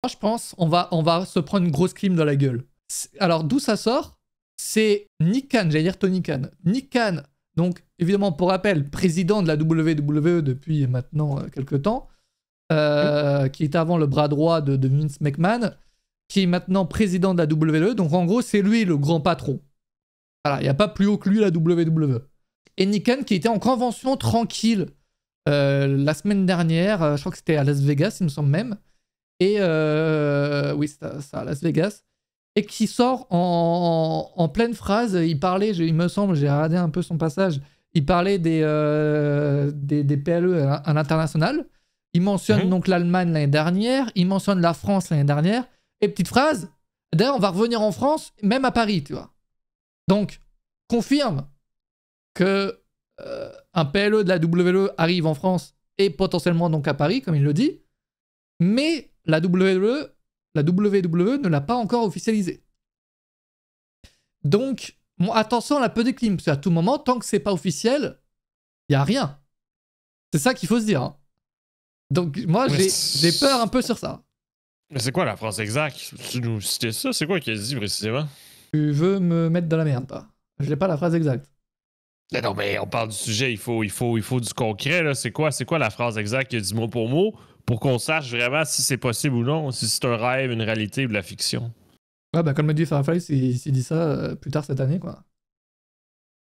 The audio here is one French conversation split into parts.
Moi, je pense on va se prendre une grosse clim dans la gueule. Alors, d'où ça sort? C'est Nick Khan, j'allais dire Tony Khan. Nick Khan, donc, évidemment, pour rappel, président de la WWE depuis maintenant quelques temps, qui était avant le bras droit de Vince McMahon, qui est maintenant président de la WWE. Donc, en gros, c'est lui le grand patron. Voilà, il n'y a pas plus haut que lui la WWE. Et Nick Khan, qui était en convention tranquille la semaine dernière, je crois que c'était à Las Vegas, il me semble même. Et oui, c'est ça, à Las Vegas. Et qui sort en pleine phrase. Il parlait, il me semble, j'ai regardé un peu son passage, il parlait des PLE à l'international. Il mentionne donc l'Allemagne l'année dernière, il mentionne la France l'année dernière. Et petite phrase, d'ailleurs, on va revenir en France, même à Paris, tu vois. Donc, confirme que un PLE de la WWE arrive en France et potentiellement donc à Paris, comme il le dit. Mais la WWE ne l'a pas encore officialisé. Donc, bon, attention à la petite clim, parce qu'à tout moment, tant que c'est pas officiel, il n'y a rien. C'est ça qu'il faut se dire. Hein. Donc, moi, j'ai peur un peu sur ça. Mais c'est quoi la phrase exacte? Tu nous citais ça? C'est quoi qu'il a dit précisément? Tu veux me mettre dans la merde, toi? Je n'ai pas la phrase exacte. Mais non, mais on parle du sujet, il faut du concret, là. C'est quoi la phrase exacte qu'il a dit mot pour qu'on sache vraiment si c'est possible ou non, si c'est un rêve, une réalité ou de la fiction? Ouais, bah, comme me dit Firefly, il s'est dit ça plus tard cette année, quoi.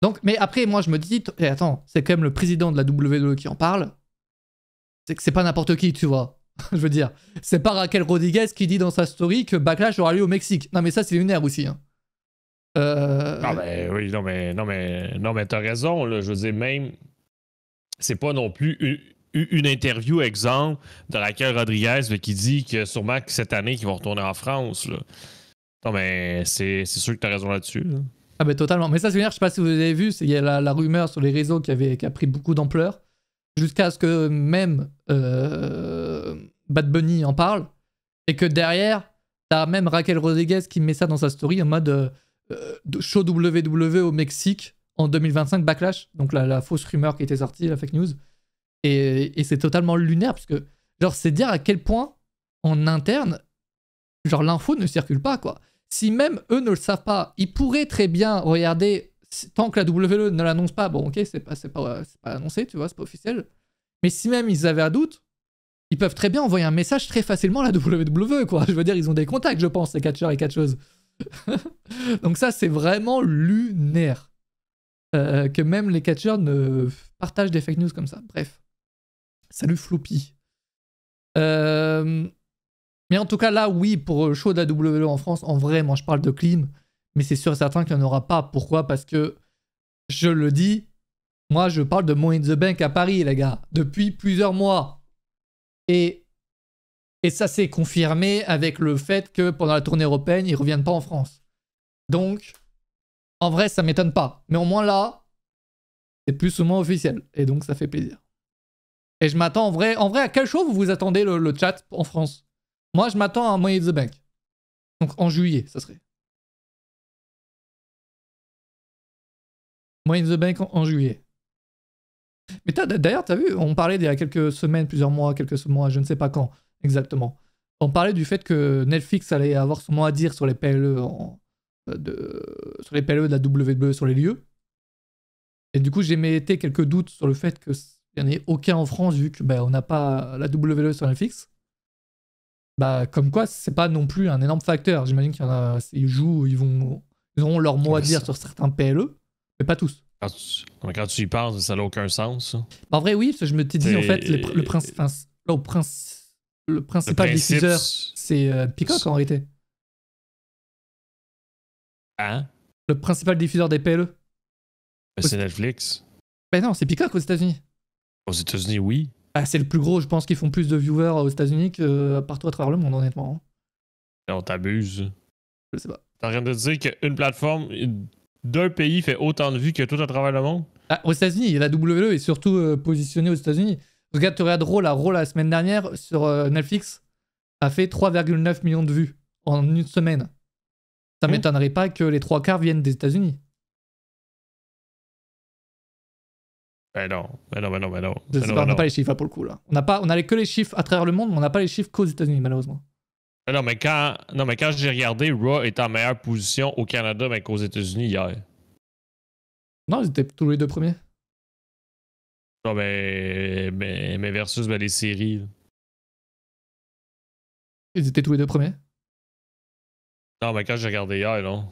Donc, mais après, moi, je me dis, attends, c'est quand même le président de la WWE qui en parle. C'est que c'est pas n'importe qui, tu vois. Je veux dire, c'est pas Raquel Rodriguez qui dit dans sa story que Backlash aura lieu au Mexique. Non, mais ça, c'est lunaire aussi. Hein. Ah, ben oui, non, mais t'as raison, là. Je veux dire, même, c'est pas non plus une interview, exemple, de Raquel Rodriguez qui dit que sûrement que cette année, qu'ils vont retourner en France, là. Non, mais c'est sûr que t'as raison là-dessus. Là. Ah, ben totalement. Mais ça, c'est lunaire, je sais pas si vous avez vu, il y a la rumeur sur les réseaux qui a pris beaucoup d'ampleur. Jusqu'à ce que même Bad Bunny en parle, et que derrière, t'as même Raquel Rodriguez qui met ça dans sa story en mode show WWE au Mexique en 2025, Backlash, donc la fausse rumeur qui était sortie, la fake news, et c'est totalement lunaire, parce que genre c'est dire à quel point en interne, genre l'info ne circule pas, quoi. Si même eux ne le savent pas, ils pourraient très bien regarder. Tant que la WWE ne l'annonce pas, bon ok, c'est pas annoncé, tu vois, c'est pas officiel. Mais si même ils avaient un doute, ils peuvent très bien envoyer un message très facilement à la WWE, quoi. Je veux dire, ils ont des contacts, je pense, les catcheurs et catcheuses. Donc ça, c'est vraiment lunaire. Que même les catcheurs ne partagent des fake news comme ça. Bref. Salut Floppy. Mais en tout cas, là, oui, pour le show de la WWE en France, en vrai, moi, je parle de clean. Mais c'est sûr et certain qu'il n'y en aura pas. Pourquoi? Parce que, je le dis, moi, je parle de Money in the Bank à Paris, les gars, depuis plusieurs mois. Et ça s'est confirmé avec le fait que pendant la tournée européenne, ils ne reviennent pas en France. Donc, en vrai, ça ne m'étonne pas. Mais au moins là, c'est plus ou moins officiel. Et donc, ça fait plaisir. Et je m'attends en vrai, à quel show vous vous attendez le chat en France? Moi, je m'attends à Money in the Bank. Donc, en juillet, ça serait. Money in the Bank en juillet. Mais d'ailleurs, t'as vu, on parlait il y a quelques semaines, plusieurs mois, quelques mois, je ne sais pas quand exactement. On parlait du fait que Netflix allait avoir son mot à dire sur les PLE sur les PLE de la WWE sur les lieux. Et du coup, j'ai été quelques doutes sur le fait qu'il n'y en ait aucun en France vu que on n'a pas la WWE sur Netflix. Bah, comme quoi, c'est pas non plus un énorme facteur. J'imagine qu'il y en a, ils jouent, ils auront leur mot à dire sur certains PLE, mais pas tous. Quand tu y penses, ça n'a aucun sens. Ça. En vrai, oui, parce que je me t'ai dit, en fait, le principal diffuseur, c'est Peacock en réalité. Hein? Le principal diffuseur des PLE. C'est Netflix. Ben non, c'est Peacock aux États-Unis. Aux États-Unis, oui. Ah, c'est le plus gros, je pense qu'ils font plus de viewers aux États-Unis que partout à travers le monde, honnêtement. Et on t'abuse. Je sais pas. T'es en train de dire qu'une plateforme d'un pays fait autant de vues que tout à travers le monde? Ah, aux États-Unis, la WWE est surtout positionnée aux États-Unis. Regarde, tu regardes Raw la semaine dernière sur Netflix a fait 3,9 millions de vues en une semaine. Ça m'étonnerait pas que les 3/4 viennent des États-Unis. Ben non. On n'a pas les chiffres là, pour le coup là. On a que les chiffres à travers le monde, mais on n'a pas les chiffres qu'aux États-Unis malheureusement. Non, mais quand j'ai regardé, Raw est en meilleure position au Canada mais qu'aux États-Unis hier. Non, ils étaient tous les deux premiers. Non, mais versus les séries. Là. Ils étaient tous les deux premiers. Non, mais quand j'ai regardé hier, non.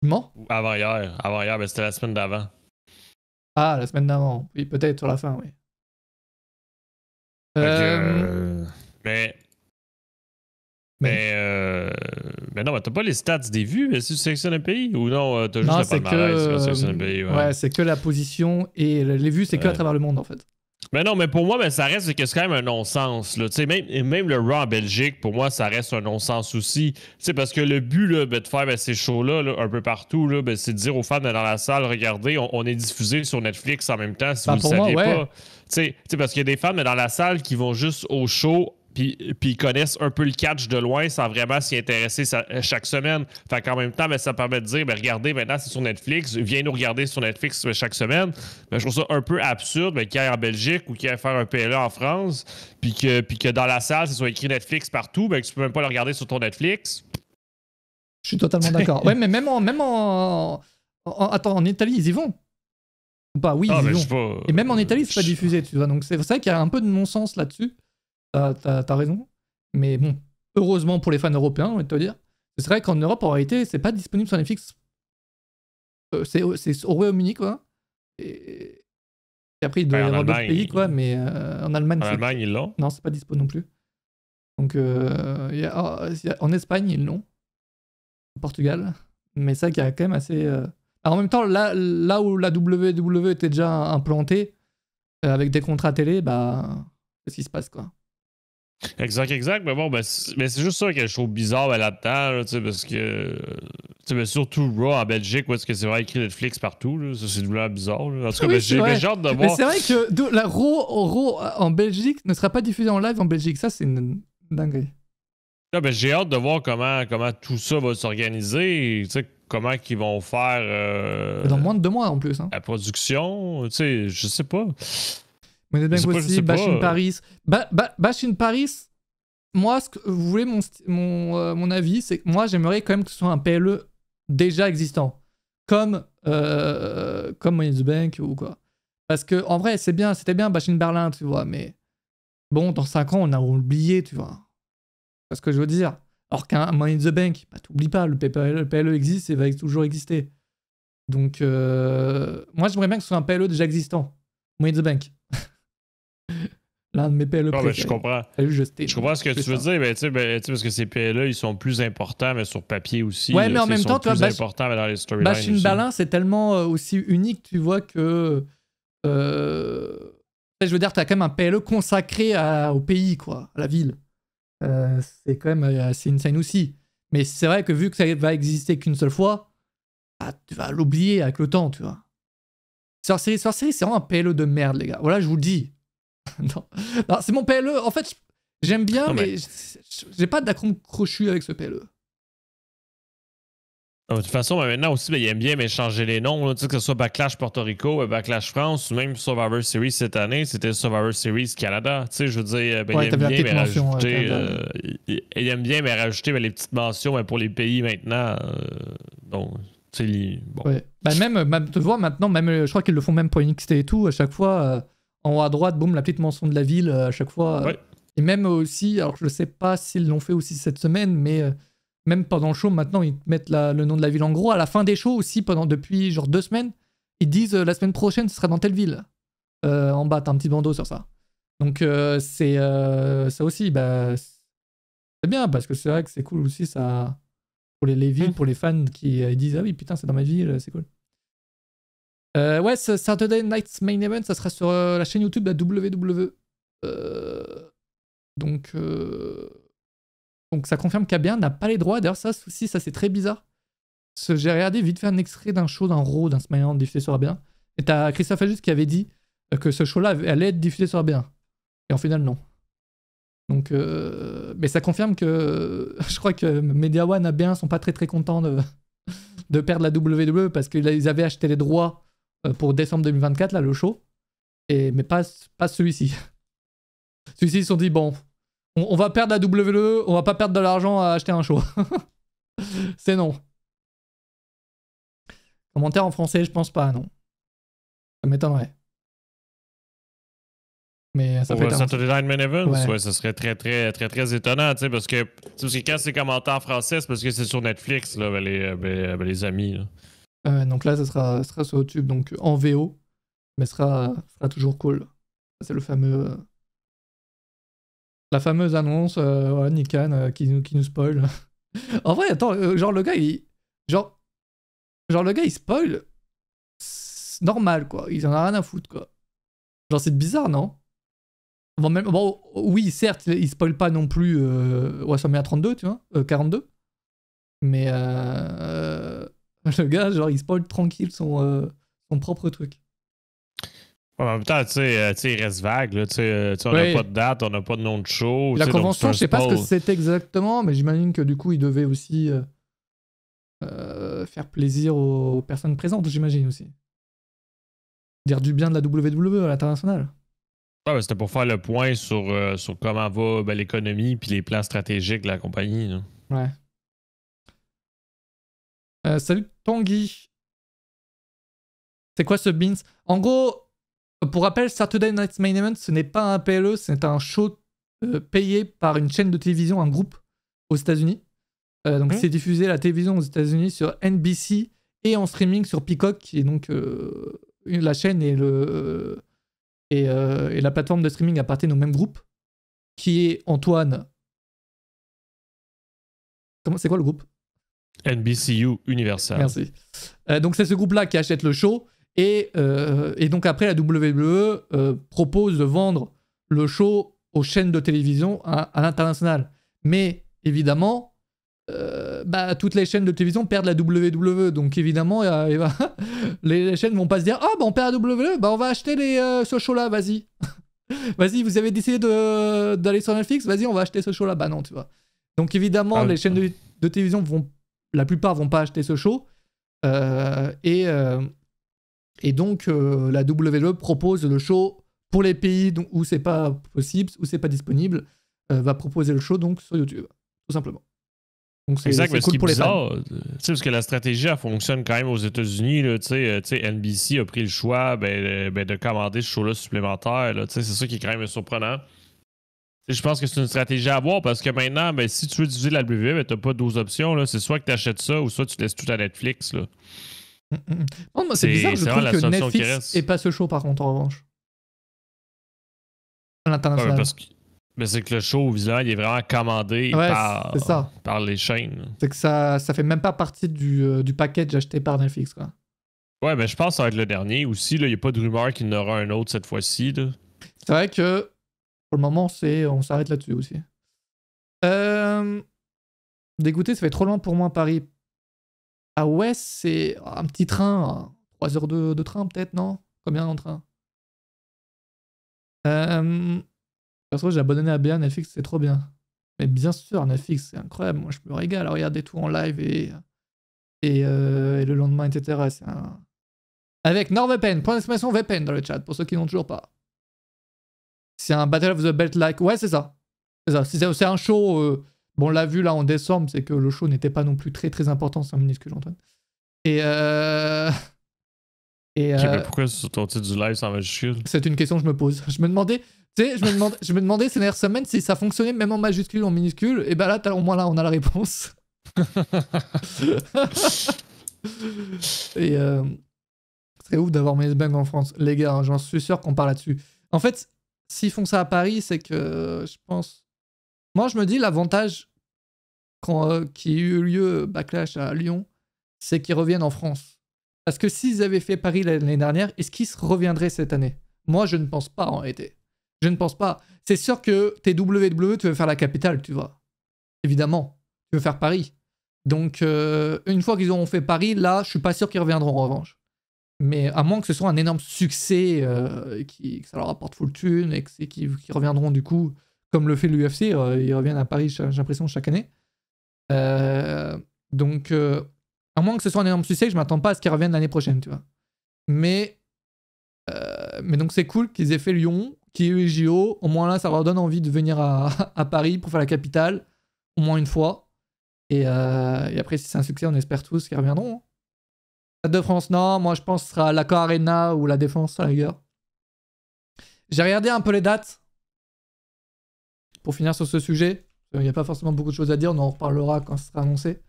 Non? Avant-hier. Avant-hier, ben c'était la semaine d'avant. Ah, la semaine d'avant. Oui, peut-être sur la fin, oui. Mais non, mais t'as pas les stats des vues, mais si tu sélectionnes un pays ou non, t'as juste non, le c'est palmarès que quand tu sélectionnes un pays. ouais, c'est que la position et les vues, c'est que à travers le monde en fait. Mais non, mais pour moi, ben, ça reste que c'est quand même un non-sens. Là. Même le Raw en Belgique, pour moi, ça reste un non-sens aussi. T'sais, parce que le but là, ben, de faire ces shows-là là, un peu partout, là, ben, c'est de dire aux fans dans la salle, regardez, on est diffusé sur Netflix en même temps, si vous le saviez pas. T'sais, parce qu'il y a des fans dans la salle qui vont juste au show puis ils connaissent un peu le catch de loin sans vraiment s'y intéresser chaque semaine. Fait qu'en même temps, ben, ça permet de dire, ben, regardez, maintenant c'est sur Netflix, viens nous regarder sur Netflix chaque semaine. Ben, je trouve ça un peu absurde qu'il y ait en Belgique ou qu'il y ait à faire un PLA en France, puis que dans la salle, ça soit écrit Netflix partout, ben, que tu peux même pas le regarder sur ton Netflix. Je suis totalement d'accord. Ouais, mais même attends, en Italie, ils y vont. Ou pas, oui, ils y vont. Et même en Italie, c'est pas diffusé, tu vois. Donc c'est vrai qu'il y a un peu de non-sens là-dessus. T'as raison. Mais bon, heureusement pour les fans européens, on va te dire. C'est vrai qu'en Europe, en réalité, c'est pas disponible sur Netflix. C'est au Royaume-Uni, quoi. Et après, il doit y avoir d'autres pays, quoi. Mais en Allemagne, ils l'ont. Non, c'est pas dispo non plus. Donc, en Espagne, ils l'ont. Au Portugal. Mais ça, qui a quand même assez. Alors, en même temps, là où la WWE était déjà implantée, avec des contrats télé, bah, qu'est-ce qui se passe, quoi. Exact. Mais bon, mais c'est juste ça que je trouve bizarre là-dedans, là, parce que. Mais surtout Raw en Belgique, où est-ce que c'est vraiment écrit Netflix partout, là, ça c'est vraiment bizarre. Là. En tout cas, oui, j'ai hâte de voir. Mais c'est vrai que la Raw en Belgique ne sera pas diffusée en live en Belgique. Ça, c'est une dinguerie. Là, ben, j'ai hâte de voir comment tout ça va s'organiser. Comment ils vont faire. Dans moins de 2 mois en plus. Hein. La production, je sais pas. Mais c'est bien possible, Bash in Paris. Bash in Paris, moi, vous voulez mon avis, c'est que moi, j'aimerais quand même que ce soit un PLE déjà existant. Comme Money in the Bank ou quoi. Parce que, en vrai, c'était bien Bash in Berlin, tu vois, mais bon, dans 5 ans, on a oublié, tu vois. C'est ce que je veux dire. Alors qu'un Money in the Bank, bah, t'oublies pas, le PLE existe et va toujours exister. Donc, moi, j'aimerais bien que ce soit un PLE déjà existant. Money in the Bank. L'un de mes PLE préférés. Je comprends. Je comprends ce que tu veux dire, parce que ces PLE, ils sont plus importants, mais sur papier aussi. Ouais, mais en même temps, tu vois, plus importants dans les storylines. Bash in Berlin, c'est tellement aussi unique, tu vois, que. Je veux dire, t'as quand même un PLE consacré au pays, quoi, à la ville. C'est quand même assez insane aussi. Mais c'est vrai que vu que ça va exister qu'une seule fois, bah, tu vas l'oublier avec le temps, tu vois. Sorcery, c'est vraiment un PLE de merde, les gars. Voilà, je vous le dis. non, c'est mon PLE. En fait, j'aime bien, mais j'ai pas d'accrochu avec ce PLE. De toute façon, maintenant aussi, il aime bien changer les noms. Là, que ce soit Backlash Porto Rico, Backlash France ou même Survivor Series cette année, c'était Survivor Series Canada. Je veux dire, il aime bien rajouter les petites mentions pour les pays maintenant. Donc, bon. Ouais. Même, tu vois, maintenant, même, je crois qu'ils le font même pour NXT et tout. À chaque fois, en haut à droite, boum, la petite mention de la ville. À chaque fois. Ouais. Et même aussi, alors je sais pas s'ils l'ont fait aussi cette semaine, mais. Même pendant le show, maintenant, ils mettent le nom de la ville en gros. À la fin des shows aussi, depuis genre 2 semaines, ils disent la semaine prochaine, ce sera dans telle ville. En bas, t'as un petit bandeau sur ça. Donc, c'est ça aussi, bah, c'est bien, parce que c'est vrai que c'est cool aussi, ça, pour les villes, pour les fans qui disent ah oui, putain, c'est dans ma ville, c'est cool. Ouais, ce Saturday Night's Main Event, ça sera sur la chaîne YouTube de la WWE. Donc ça confirme qu'Abien n'a pas les droits. D'ailleurs, ça aussi, ça c'est très bizarre. J'ai regardé vite fait un extrait d'un show d'un Raw, d'un SmackDown diffusé sur Abien. Et t'as Christophe Ajus qui avait dit que ce show-là allait être diffusé sur Abien. Et en final, non. Donc, mais ça confirme que je crois que Media One, Abien sont pas très très contents de perdre la WWE parce qu'ils avaient acheté les droits pour décembre 2024, là, le show. Mais pas celui-ci. Celui-ci, ils se sont dit, bon, On va perdre la WWE, on va pas perdre de l'argent à acheter un show. C'est non. Commentaire en français, je pense pas, non. Ça m'étonnerait. Mais ça Pour fait Saturday Night Main Event, ouais. ouais, ça serait très étonnant, tu sais, parce que quand c'est commenté en français, c'est parce que c'est sur Netflix, là, les amis. Là. Donc là, ça sera sur YouTube, donc en VO, mais sera toujours cool. C'est le fameux... la fameuse annonce, ouais, Nikan qui nous spoil. En vrai, attends, genre le gars, genre le gars, il spoil... C'est normal, quoi. Il en a rien à foutre, quoi. Genre, c'est bizarre, non? Bon, oui, certes, il spoil pas non plus WrestleMania 32, tu vois, 42. Mais le gars, genre, il spoil tranquille son propre truc. En même temps, tu sais, il reste vague, là, on n'a pas de date, on n'a pas de nom de show. La convention, je sais pas ce que c'était exactement, mais j'imagine que du coup, il devait aussi faire plaisir aux personnes présentes, j'imagine aussi. Dire du bien de la WWE à l'international. Ouais, ben, c'était pour faire le point sur comment va l'économie et les plans stratégiques de la compagnie. Là. Ouais. Salut Tanguy. C'est quoi ce Beans? En gros, pour rappel, Saturday Night Main Event, ce n'est pas un PLE, c'est un show payé par une chaîne de télévision, un groupe aux États-Unis. Donc c'est diffusé à la télévision aux États-Unis sur NBC et en streaming sur Peacock, qui est donc la chaîne et la plateforme de streaming appartiennent au même groupe, qui est Antoine. C'est quoi le groupe? NBCU Universal. Merci. Donc c'est ce groupe-là qui achète le show et donc après la WWE propose de vendre le show aux chaînes de télévision à l'international. Mais évidemment, toutes les chaînes de télévision perdent la WWE. Donc évidemment, les chaînes vont pas se dire « Ah, on perd la WWE, on va acheter ce show-là, vas-y. Vas-y, vous avez décidé d'aller sur Netflix, vas-y, on va acheter ce show-là. » Bah non, tu vois. Donc évidemment, les chaînes de télévision la plupart vont pas acheter ce show. Et donc, la WWE propose le show pour les pays où c'est pas possible, où c'est pas disponible, va proposer le show donc sur YouTube, tout simplement. Donc c'est cool pour les fans. Parce que la stratégie, elle fonctionne quand même aux États-Unis. NBC a pris le choix de commander ce show-là supplémentaire. C'est ça qui est quand même surprenant. Je pense que c'est une stratégie à avoir parce que maintenant, si tu veux diffuser la WWE, tu n'as pas 12 options. C'est soit que tu achètes ça ou soit tu laisses tout à Netflix. Là. Non, c'est bizarre, je trouve que Netflix n'est pas ce show par contre, en revanche. À l'international. Ouais, c'est que le show, visuellement, il est vraiment commandé par les chaînes. C'est que ça fait même pas partie du package acheté par Netflix. Quoi. Ouais, mais je pense que ça va être le dernier aussi. Il n'y a pas de rumeur qu'il y en aura un autre cette fois-ci. C'est vrai que pour le moment, on s'arrête là-dessus aussi. Dégoûté, ça fait trop loin pour moi, Paris. Ah ouais, c'est un petit train. 3 heures de train, peut-être, non? Combien en train? Perso, j'ai abandonné à bien. Netflix, c'est trop bien. Mais bien sûr, Netflix, c'est incroyable. Moi, je me régale à regarder tout en live et le lendemain, etc. C'est Avec NordVPN, point d'exclamation VPN dans le chat, pour ceux qui n'ont toujours pas. C'est un Battle of the Belt-like. Ouais, c'est ça. C'est un show... Bon, on l'a vu là en décembre, c'est que le show n'était pas non plus très très important, c'est un minuscule, Antoine. Pourquoi sur ton titre du live c'est en majuscule? C'est une question que je me pose. Je me demandais ces dernières semaines si ça fonctionnait même en majuscule ou en minuscule. Et là, au moins là, on a la réponse. C'est ouf d'avoir mes bangs en France. Les gars, j'en suis sûr qu'on parle là-dessus. En fait, s'ils font ça à Paris, c'est que je pense... Moi, je me dis, l'avantage qui a eu lieu Backlash à Lyon, c'est qu'ils reviennent en France. Parce que s'ils avaient fait Paris l'année dernière, est-ce qu'ils reviendraient cette année? Moi, je ne pense pas en réalité. Je ne pense pas. C'est sûr que t'es WWE, tu veux faire la capitale, tu vois. Évidemment. Tu veux faire Paris. Donc, une fois qu'ils auront fait Paris, là, je suis pas sûr qu'ils reviendront en revanche. Mais à moins que ce soit un énorme succès, que ça leur apporte full thune et qu'ils reviendront du coup, comme le fait l'UFC, ils reviennent à Paris, j'ai l'impression, chaque année. Donc, à moins que ce soit un énorme succès, je m'attends pas à ce qu'ils reviennent l'année prochaine, tu vois. Mais donc c'est cool qu'ils aient fait Lyon, qu'il y ait eu les JO. Au moins là, ça leur donne envie de venir à Paris pour faire la capitale, au moins une fois. Et après, si c'est un succès, on espère tous qu'ils reviendront. Stade de France, non. Moi, je pense que ce sera l'Accor Arena ou la Défense à la rigueur. J'ai regardé un peu les dates pour finir sur ce sujet. Il n'y a pas forcément beaucoup de choses à dire. On en reparlera quand ce sera annoncé.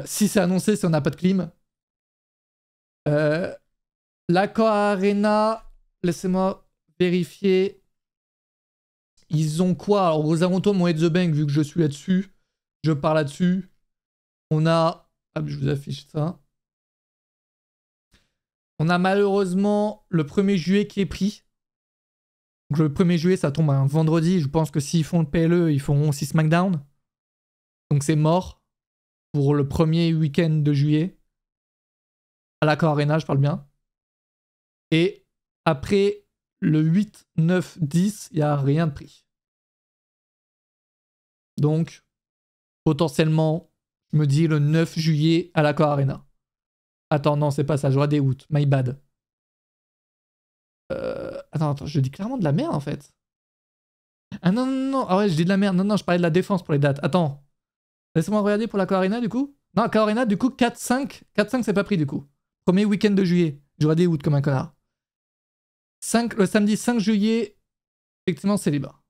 Si c'est annoncé, si on n'a pas de clim. L'Accor Arena, laissez-moi vérifier. Ils ont quoi? Alors, aux alentours de Money the Bank, vu que je suis là-dessus, je pars là-dessus. On a... Hop, je vous affiche ça. On a malheureusement le 1er juillet qui est pris. Donc, le 1er juillet, ça tombe un vendredi. Je pense que s'ils font le PLE, ils feront aussi SmackDown. Donc c'est mort pour le premier week-end de juillet. À l'Accor Arena, je parle bien. Et après le 8, 9, 10, il n'y a rien de pris. Donc, potentiellement, je me dis le 9 juillet à l'Accor Arena. Attends, non, c'est pas ça, j'aurai des août. My bad. Attends, je dis clairement de la merde en fait. Ah non, non, non, ah ouais, je dis de la merde. Non, non, je parlais de la Défense pour les dates. Attends. Laisse-moi regarder pour l'Accor Arena du coup. Non, l'Accor Arena, du coup, 4-5. 4-5, c'est pas pris du coup. Premier week-end de juillet. J'aurai des août comme un connard. Le samedi 5 juillet, effectivement, c'est libre.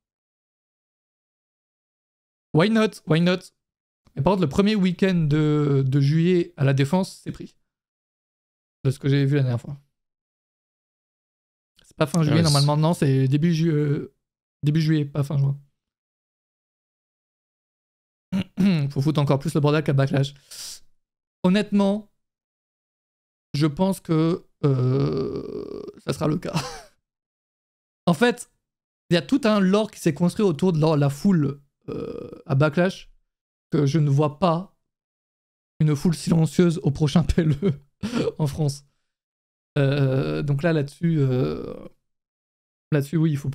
Why not? Why not? Mais par contre, le premier week-end de juillet à la Défense, c'est pris. De ce que j'ai vu la dernière fois. C'est pas fin juillet, normalement, non, c'est début juillet, pas fin juin. Faut foutre encore plus le bordel qu'à Backlash. Honnêtement, je pense que ça sera le cas. En fait, il y a tout un lore qui s'est construit autour de la foule à Backlash que je ne vois pas une foule silencieuse au prochain PLE en France. Donc là-dessus, oui, il faut...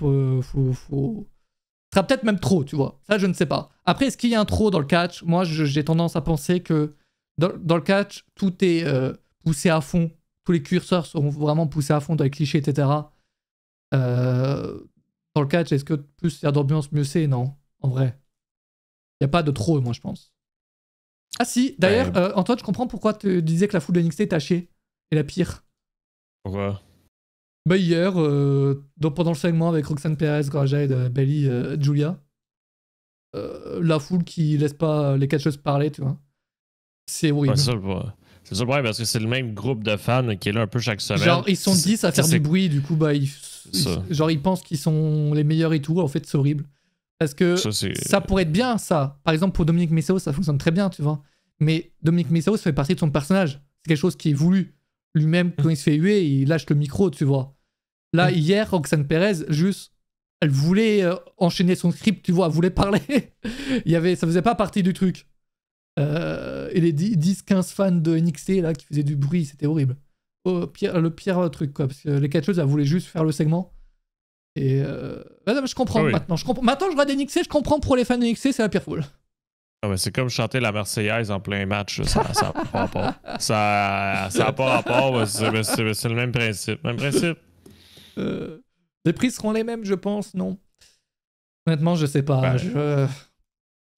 Ce sera peut-être même trop, tu vois. Ça, je ne sais pas. Après, est-ce qu'il y a un trop dans le catch? Moi, j'ai tendance à penser que dans le catch, tout est poussé à fond. Tous les curseurs seront vraiment poussés à fond dans les clichés, etc. Dans le catch, est-ce que plus il y a d'ambiance, mieux c'est? Non, en vrai. Il n'y a pas de trop, moi, je pense. Ah si, d'ailleurs, Antoine, je comprends pourquoi tu disais que la foule de NXT est tachée. Et la pire. Pourquoi? Bah hier, pendant le segment avec Roxanne Perez, Grajade, Bayley, Julia, la foule qui laisse pas les catcheuses parler, tu vois. C'est horrible. Ouais, c'est ça le problème, parce que c'est le même groupe de fans qui est là un peu chaque semaine. Genre, ils sont 10 à faire du bruit, du coup, bah, genre, ils pensent qu'ils sont les meilleurs et tout. En fait, c'est horrible. Parce que ça pourrait être bien, ça. Par exemple, pour Dominic Mysterio, ça fonctionne très bien, tu vois. Mais Dominic Mysterio, ça fait partie de son personnage. C'est quelque chose qui est voulu. Lui-même, quand il se fait huer, il lâche le micro, tu vois. Là, hier, Roxanne Perez, juste, elle voulait enchaîner son script, tu vois, elle voulait parler. Ça faisait pas partie du truc. Et les 10-15 fans de NXT, là, qui faisaient du bruit, c'était horrible. Le pire truc, quoi. Parce que les catcheuses, elles voulaient juste faire le segment. Et je comprends maintenant. Maintenant, je regarde NXT, je comprends pour les fans de NXT, c'est la pire foule. Ah, c'est comme chanter la Marseillaise en plein match. Ça n'a pas rapport. Ça n'a pas rapport. C'est le même principe. Les prix seront les mêmes, je pense, non? Honnêtement, je sais pas.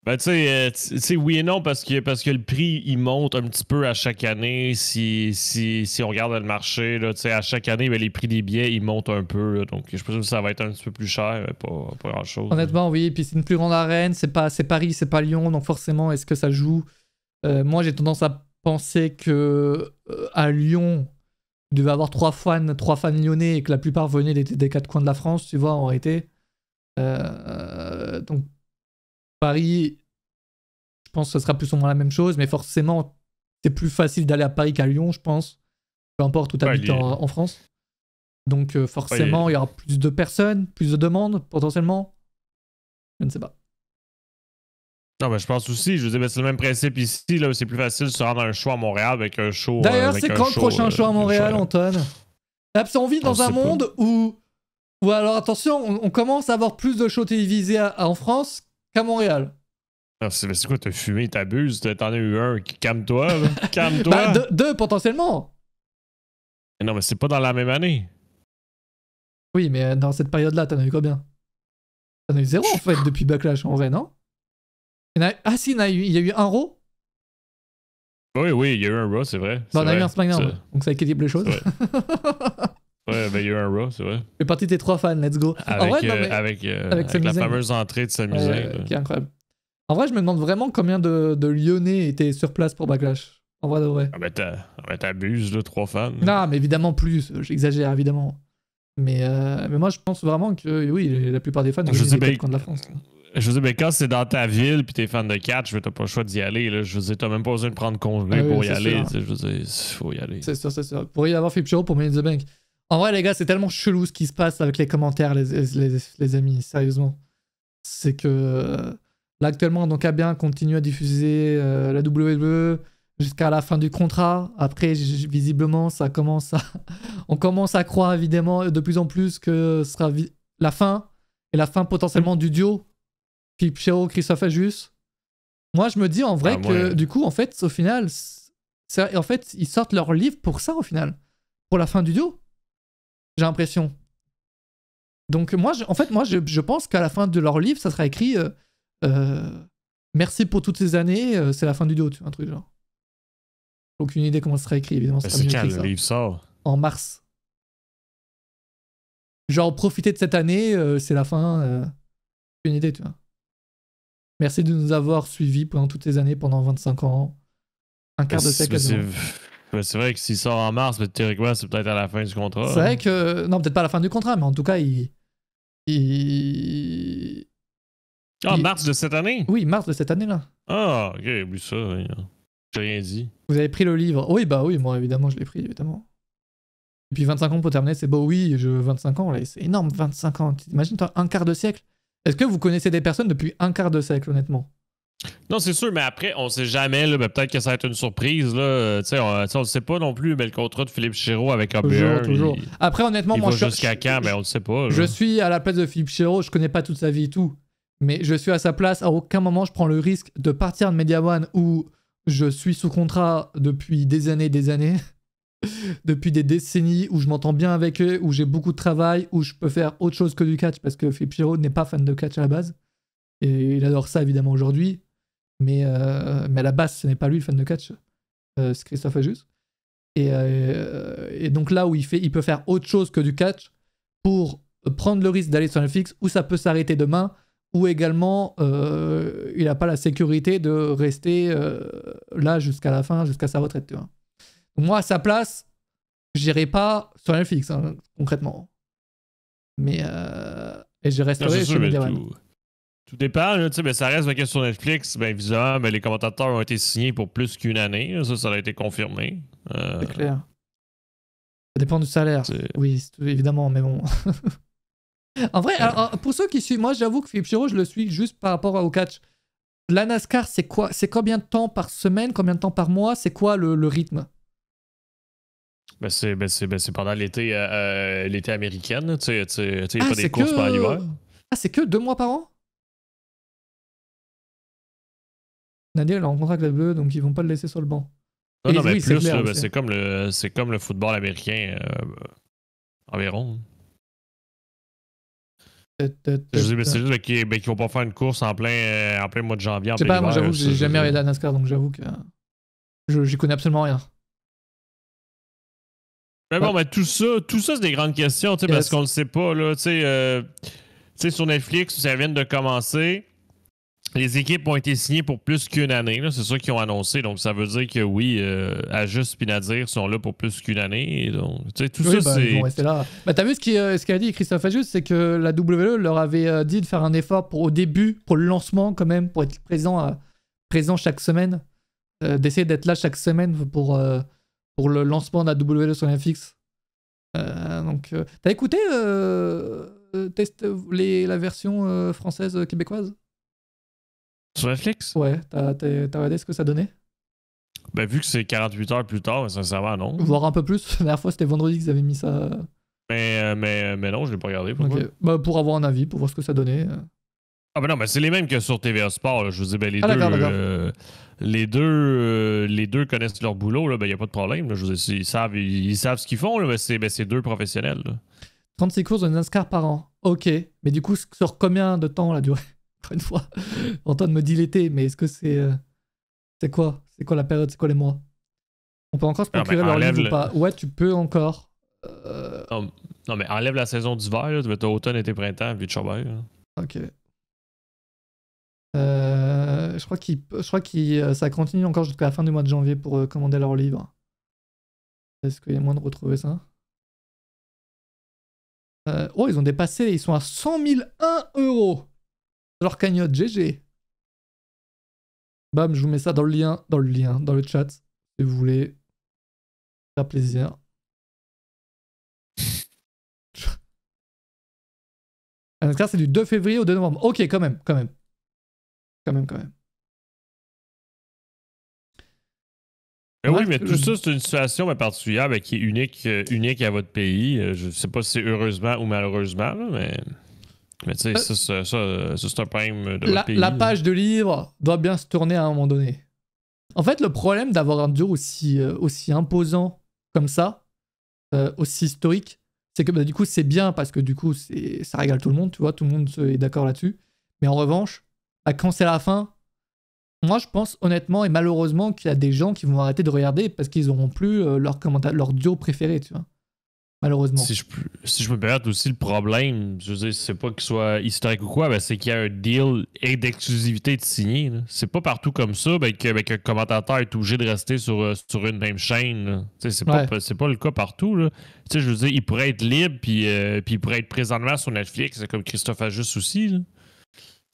Ben, tu sais, oui et non, parce que le prix, il monte un petit peu à chaque année. Si on regarde le marché, là, à chaque année, ben, les prix des billets, ils montent un peu. Là, donc, je pense que ça va être un petit peu plus cher, mais pas grand-chose. Honnêtement, oui. Puis c'est une plus grande arène. C'est Paris, c'est pas Lyon. Donc, forcément, est-ce que ça joue? Moi, j'ai tendance à penser que à Lyon, il devait avoir 3 fans lyonnais et que la plupart venaient des 4 coins de la France, tu vois, en réalité. Donc, Paris, je pense que ce sera plus ou moins la même chose, mais forcément, c'est plus facile d'aller à Paris qu'à Lyon, je pense. Peu importe où tu habites en France. Donc, forcément, il y aura plus de personnes, plus de demandes, potentiellement. Je ne sais pas. Non, mais je pense aussi, je veux dire, c'est le même principe ici, là, c'est plus facile de se rendre à un show à Montréal avec un show. D'ailleurs, c'est quand le prochain show à Montréal, Antoine? On vit dans un monde où alors attention, on commence à avoir plus de shows télévisés en France qu'à Montréal. C'est quoi, t'as fumé, t'abuses, t'en as eu un, calme-toi, là. Calme-toi. Bah, deux potentiellement. Non, mais c'est pas dans la même année. Oui, mais dans cette période-là, t'en as eu combien? T'en as eu 0 en fait depuis Backlash, en vrai, non? Ah si, il y a eu un Raw? Oui, il y a eu un Raw, c'est vrai. Bah, on a eu un SmackDown, donc ça équilibre les choses. Ouais, ben il y a eu un Raw, c'est vrai. Fais partie de tes 3 fans, let's go. Avec, avec la fameuse entrée de Sami Zayn. qui est incroyable. En vrai, je me demande vraiment combien de Lyonnais étaient sur place pour Backlash. En vrai de vrai. Ah ben t'abuses, là, 3 fans. Non, mais évidemment plus. J'exagère, évidemment. Mais moi, je pense vraiment que oui, la plupart des fans je dis, des 4 coins de la France. Je veux dire, mais quand c'est dans ta ville pis t'es fan de catch, t'as pas le choix d'y aller. Là. Je veux dire, t'as même pas besoin de prendre congé pour y aller. Je veux dire, il faut y aller. C'est sûr. Pour y avoir Philippe Chiro pour Money in the Bank. En vrai, les gars, c'est tellement chelou ce qui se passe avec les commentaires, les amis, sérieusement. C'est que là, actuellement, donc bien continue à diffuser la WWE jusqu'à la fin du contrat. Après, visiblement, on commence à croire, évidemment, de plus en plus que ce sera la fin, et la fin potentiellement du duo Philippe Chiro, Christophe Ajus. Moi, je me dis en vrai que du coup, en fait, au final, en fait, ils sortent leur livre pour ça, au final. Pour la fin du duo. J'ai l'impression. Donc moi, je pense qu'à la fin de leur livre, ça sera écrit merci pour toutes ces années, c'est la fin du duo, tu vois, un truc genre. Aucune idée comment ça sera écrit, évidemment. C'est quand le livre sort? En mars. Genre, profitez de cette année, c'est la fin. Aucune idée, tu vois. Merci de nous avoir suivis pendant toutes ces années, pendant 25 ans. Un quart de siècle. C'est vrai que s'il sort en mars, mais théoriquement, c'est peut-être à la fin du contrat. C'est vrai que... Non, peut-être pas à la fin du contrat, mais en tout cas, mars de cette année? Oui, mars de cette année-là. Ah, ok, oublie ça. Oui. J'ai rien dit. Vous avez pris le livre? Oui, bah oui, moi, évidemment, je l'ai pris, évidemment. Et puis 25 ans pour terminer, c'est beau, oui, 25 ans, là, c'est énorme, 25 ans. T'imagines, toi, un quart de siècle? Est-ce que vous connaissez des personnes depuis un quart de siècle, honnêtement? Non, c'est sûr, mais après, on sait jamais. Là, peut-être que ça va être une surprise. Là. On ne sait pas non plus, mais le contrat de Philippe Chiro avec ABR. Toujours. Après, honnêtement, moi, jusqu'à quand, mais on ne sait pas. Là. Je suis à la place de Philippe Chiro, je connais pas toute sa vie et tout. Mais je suis à sa place, à aucun moment je prends le risque de partir de Media One où je suis sous contrat depuis des années, depuis des décennies, où je m'entends bien avec eux, où j'ai beaucoup de travail, où je peux faire autre chose que du catch, parce que Philippe Chiro n'est pas fan de catch à la base. Et il adore ça, évidemment, aujourd'hui. Mais à la base, ce n'est pas lui le fan de catch. C'est Christophe Ajus. Et donc là où il peut faire autre chose que du catch pour prendre le risque d'aller sur Netflix, où ça peut s'arrêter demain, ou également il n'a pas la sécurité de rester là jusqu'à la fin, jusqu'à sa retraite. Tu vois. Donc moi, à sa place, j'irai pas sur Netflix, hein, concrètement. Mais et je resterai chez Media One. Tout dépend, là, mais ça reste que sur Netflix, ben, visiblement, les commentateurs ont été signés pour plus qu'une année. Là, ça a été confirmé. C'est clair. Ça dépend du salaire. Oui, évidemment, mais bon. En vrai, alors, pour ceux qui suivent, moi j'avoue que Philippe Chiro, je le suis juste par rapport au catch. La NASCAR, c'est quoi? C'est combien de temps par semaine? Combien de temps par mois? C'est quoi le rythme? C'est pendant l'été américaine. Tu sais, il n'y a pas des courses pendant l'hiver. Ah, c'est que 2 mois par an? Nadia, elle a rencontré avec la bleue, donc ils vont pas le laisser sur le banc. Non, mais plus, c'est comme le football américain environ. Je sais, c'est juste qu'ils vont pas faire une course en plein mois de janvier. Je sais pas, moi j'avoue que j'ai jamais regardé la NASCAR, donc j'avoue que j'y connais absolument rien. Mais bon, mais tout ça c'est des grandes questions, parce qu'on le sait pas. Là, sur Netflix, ça vient de commencer. Les équipes ont été signées pour plus qu'une année. C'est ça qu'ils ont annoncé. Donc, ça veut dire que oui, Ajus et Nadir sont là pour plus qu'une année. Et donc, tout ça, c'est... Ils vont rester là. Bah, t'as vu ce qu'a dit Christophe Ajus, c'est que la WWE leur avait dit de faire un effort au début, pour le lancement quand même, pour être présent chaque semaine. D'essayer d'être là chaque semaine pour le lancement de la WWE sur Netflix. Donc, t'as écouté la version française québécoise? Sur Netflix? Ouais, t'as regardé ce que ça donnait? Ben, vu que c'est 48 heures plus tard, sincèrement, non. Voire un peu plus. La dernière fois, c'était vendredi qu'ils avaient mis ça. Mais non, je l'ai pas regardé. Pourquoi? Okay. Bah, pour avoir un avis, pour voir ce que ça donnait. Ah ben non, mais c'est les mêmes que sur TVA Sport. Là. Je vous dis, ben, les deux connaissent leur boulot, il n'y a pas de problème. Là. Je vous dis, ils savent ce qu'ils font, là, mais c'est deux professionnels. Là. 36 courses de NASCAR par an. Ok, mais du coup, sur combien de temps la durée? Encore une fois, Antoine me dit l'été, mais est-ce que c'est... c'est quoi? C'est quoi la période? C'est quoi les mois? On peut encore se procurer leur livre ou pas? Ouais, tu peux encore. Non, mais enlève la saison d'hiver, là, tu vas être automne, été, printemps, puis de Chambert. Ok. Je crois que ça continue encore jusqu'à la fin du mois de janvier pour commander leur livre. Est-ce qu'il y a moyen de retrouver ça? Oh, ils ont dépassé, ils sont à 100 001 €. Leur cagnotte, GG. Bam, je vous mets ça dans le lien, dans le chat, si vous voulez. Faire plaisir. NASCAR, c'est du 2 février au 2 novembre. Ok, quand même. Quand même. Oui, mais tout ça, c'est une situation particulière qui est unique à votre pays. Je sais pas si c'est heureusement ou malheureusement, là, mais tu sais, ça, c'est un problème de votre pays. La page de livre doit bien se tourner à un moment donné. En fait, le problème d'avoir un duo aussi imposant comme ça, aussi historique, c'est que du coup, c'est bien parce que du coup, ça régale tout le monde, tu vois, tout le monde est d'accord là-dessus. Mais en revanche, quand c'est la fin, moi, je pense honnêtement et malheureusement qu'il y a des gens qui vont arrêter de regarder parce qu'ils n'auront plus leur duo préféré, tu vois. Malheureusement. Si je peux me permettre aussi, le problème, je veux dire, c'est pas qu'il soit historique ou quoi, ben c'est qu'il y a un deal d'exclusivité de signé. C'est pas partout comme ça qu'un commentateur est obligé de rester sur une même chaîne. C'est pas le cas partout. Là. Je veux dire, il pourrait être libre puis il pourrait être présentement sur Netflix, comme Christophe Ajus aussi. Là.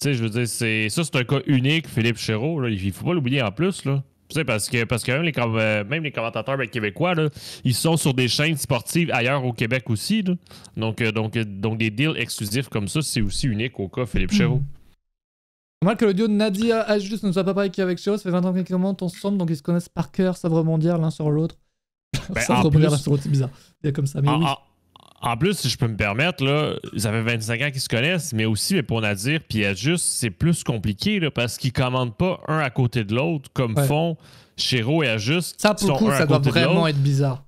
Je veux dire, c'est un cas unique, Philippe Chéreau. Là. Il faut pas l'oublier en plus. Là. Parce que même les commentateurs québécois, là, ils sont sur des chaînes sportives ailleurs au Québec aussi. Là. Donc, des deals exclusifs comme ça, c'est aussi unique au cas Philippe Chéreau. C'est mal que le duo de Nadia Ajus ne soit pas pareil qu'avec Chéreau. Ça fait 20 ans qu'ils commentent ensemble, donc ils se connaissent par cœur, savent rebondir l'un sur l'autre. Savent rebondir l'un sur l'autre, c'est bizarre. C'est comme ça, mais oui. En plus, si je peux me permettre, là, ça fait 25 ans qu'ils se connaissent, mais aussi, pour Nadir puis Ajus, c'est plus compliqué là, parce qu'ils commandent pas un à côté de l'autre comme font Chéreau et Ajus. Ça, pour le coup, ça doit vraiment être bizarre.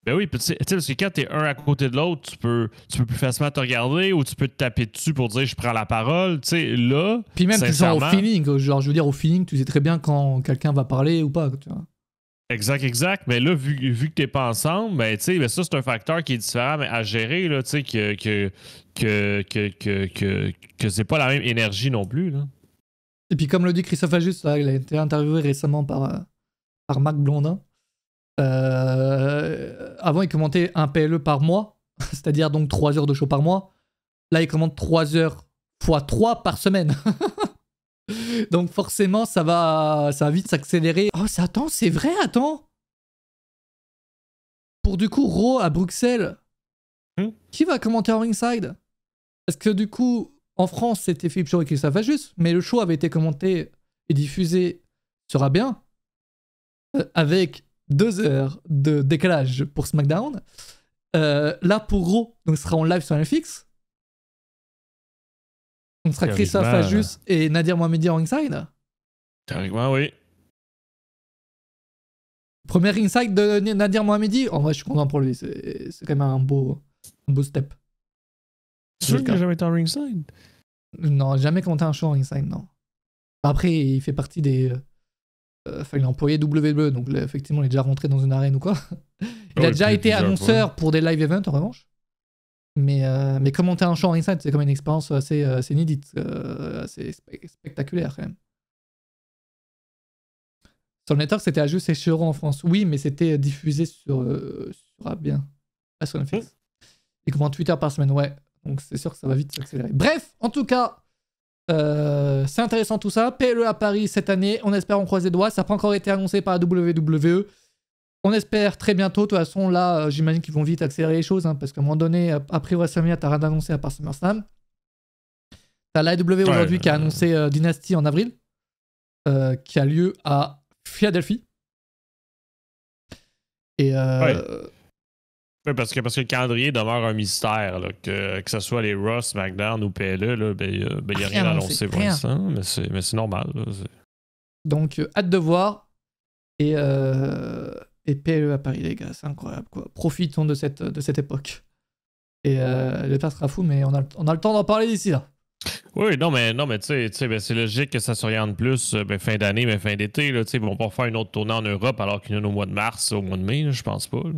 Ben oui, tu sais, parce que quand t'es un à côté de l'autre, tu peux plus facilement te regarder ou tu peux te taper dessus pour dire je prends la parole. Tu sais, là. Puis même, tu sens au feeling. Genre, je veux dire, au feeling, tu sais très bien quand quelqu'un va parler ou pas, tu vois. Exact. Mais là, vu que t'es pas ensemble, ben, ça, c'est un facteur qui est différent à gérer, là, tu sais, que c'est pas la même énergie non plus, là. Et puis, comme le dit Christophe Ajus, il a été interviewé récemment par Marc Blondin. Avant, il commentait un PLE par mois, c'est-à-dire donc 3 heures de show par mois. Là, il commente 3 heures x 3 par semaine. Donc forcément, ça va vite s'accélérer. Oh, c'est vrai, attends. Pour du coup, Raw à Bruxelles, qui va commenter en ringside? Parce que du coup, en France, c'était Philippe Chéreau et Christophe Ajus, mais le show avait été commenté et diffusé sur A1 avec 2 heures de décalage pour SmackDown. Là, pour Raw, donc ce sera en live sur NFX. Donc ce sera Christophe Ajus et Nadir Mohamedi en ringside. Théoriquement, oui. Premier ringside de Nadir Mohamedi. En vrai, je suis content pour lui. C'est quand même un beau step. C'est sûr qu'il n'a jamais été en ringside? Non, jamais commenté un show en ringside, non. Après, il fait partie des... Enfin, il est employé WWE, donc là, effectivement, il est déjà rentré dans une arène ou quoi. Il a déjà été annonceur pour des live events, en revanche. Mais commenter un show en ringside, c'est quand même une expérience assez inédite, assez spectaculaire quand même. Sur le network, c'était Ajus et Chéreau en France. Oui, mais c'était diffusé sur A1, pas sur Netflix. Et commente 8 heures par semaine, ouais. Donc c'est sûr que ça va vite s'accélérer. Bref, en tout cas, c'est intéressant tout ça. PLE à Paris cette année, on espère en croiser les doigts. Ça n'a pas encore été annoncé par la WWE. On espère très bientôt. De toute façon, là, j'imagine qu'ils vont vite accélérer les choses, hein, parce qu'à un moment donné, après WrestleMania, t'as rien d'annoncé à part SummerSlam. T'as l'AEW aujourd'hui qui a annoncé Dynasty en avril, qui a lieu à Philadelphie. Et oui, parce que le calendrier demeure un mystère, là, que ce soit les Raw, SmackDown ou PLE, il n'y a rien annoncé pour l'instant, mais c'est normal. Là, donc, hâte de voir. Et PLE à Paris, les gars, c'est incroyable, quoi. Profitons de cette époque. Et j'espère que ça sera fou, mais on a le temps d'en parler d'ici là. Oui, non, mais tu sais, ben, c'est logique que ça s'oriente plus fin d'année, mais fin d'été. Là, ils vont pas faire une autre tournée en Europe alors qu'il y en a au mois de mars, au mois de mai, là, je pense pas. Là.